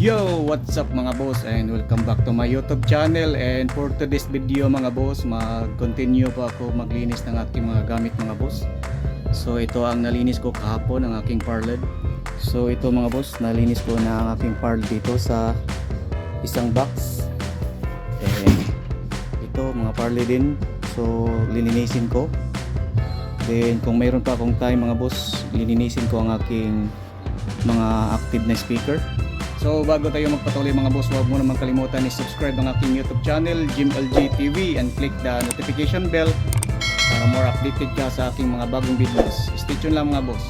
Yo! What's up mga boss, and welcome back to my YouTube channel. And for today's video mga boss, mag-continue pa ako maglinis ng aking mga gamit mga boss. So ito ang nalinis ko kahapon, ang aking parled. So ito mga boss, nalinis ko na ang aking parled dito sa isang box. And ito mga parled din, so lilinisin ko. Then kung mayroon pa akong time mga boss, lilinisin ko ang aking mga active na speaker. So bago tayo magpatuloy mga boss, huwag mo naman kalimutan i-subscribe ang aking YouTube channel, JimLG TV, and click the notification bell para more updated ka sa aking mga bagong videos. Stay tuned lang mga boss.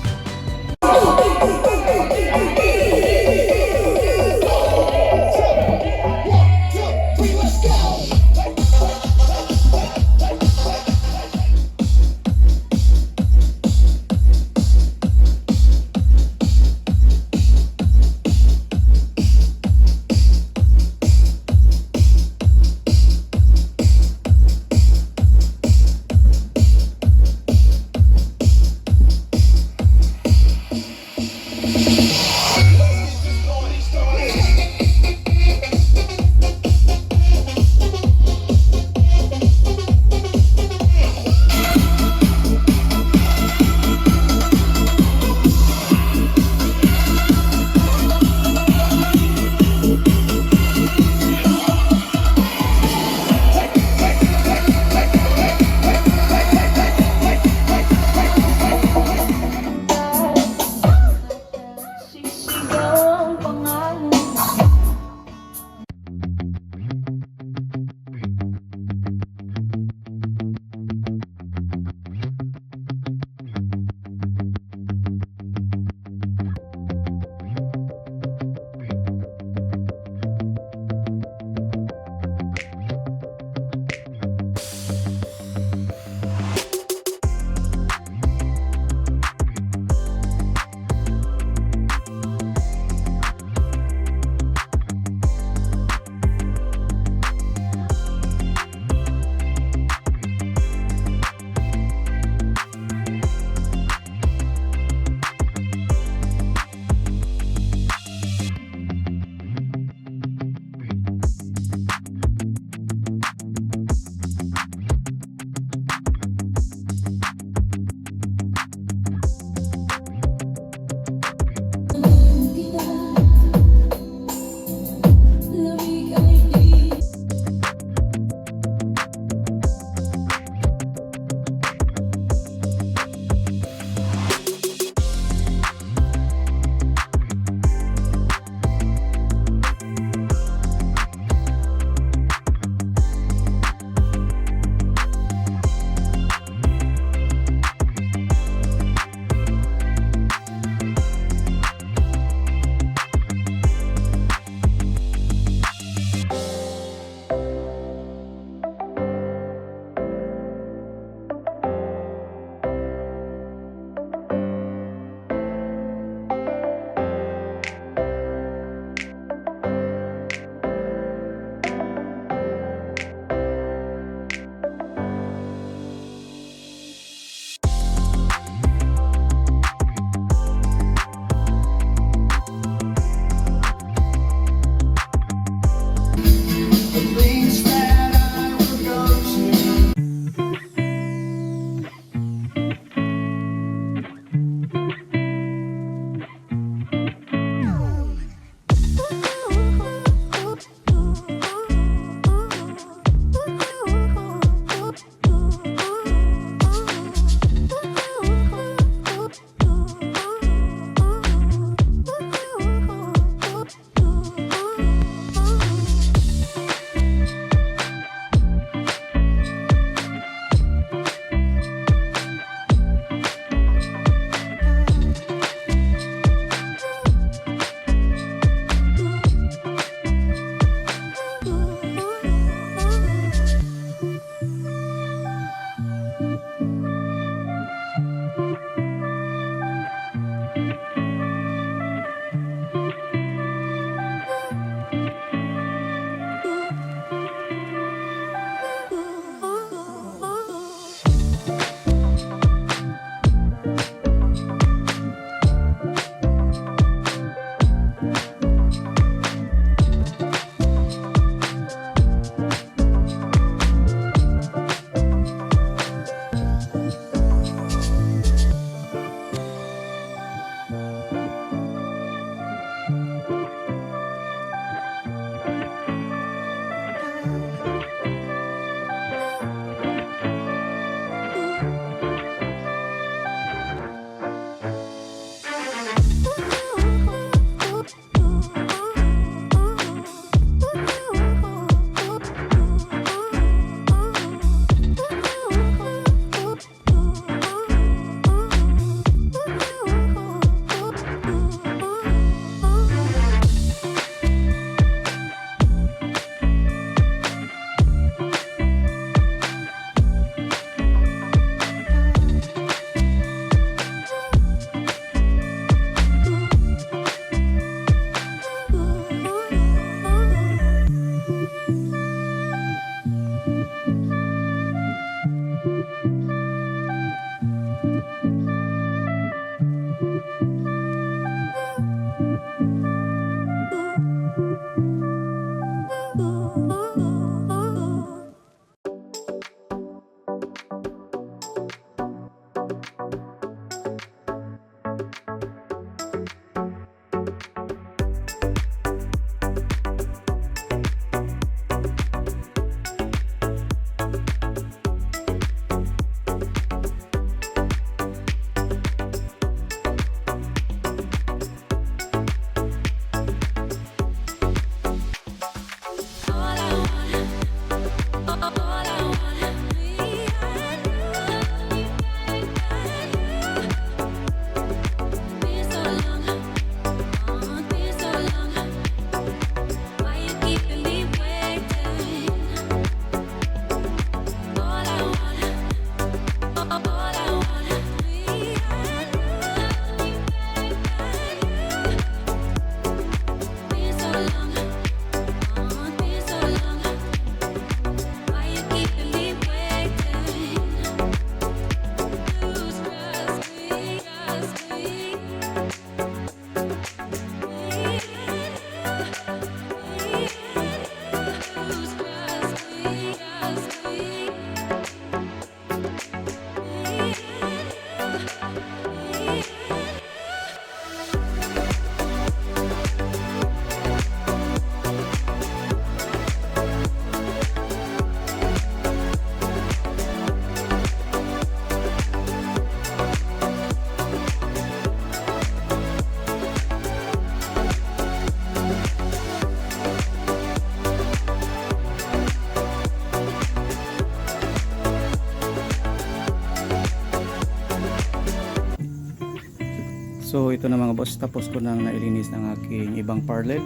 So ito na mga boss, tapos ko nang nailinis ng aking ibang power LED.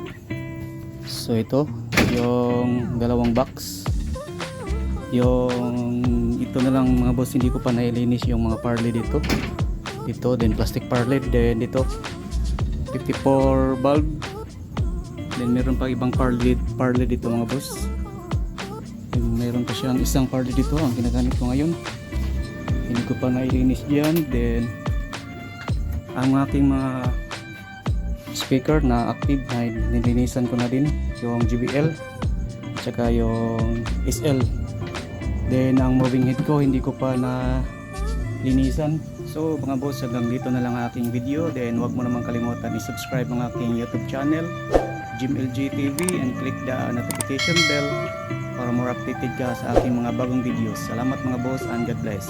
So ito yung dalawang box. Yung ito na lang mga boss, hindi ko pa nailinis yung mga power LED dito. Ito then plastic power LED, then dito 54 bulb. Then meron pa ibang power LED dito mga boss. Then meron pa siyang isang power LED dito ang ginagamit ko ngayon. Hindi ko pa nailinis diyan. Then ang aking mga speaker na active na nilinisan ko na din, yung JBL at saka yung SL. Then ang moving head ko hindi ko pa na linisan. So mga boss, hanggang dito na lang ang aking video. Then wag mo naman kalimutan i-subscribe ang aking YouTube channel JimLG TV and click the notification bell para more updated ka sa aking mga bagong videos. Salamat mga boss and God bless.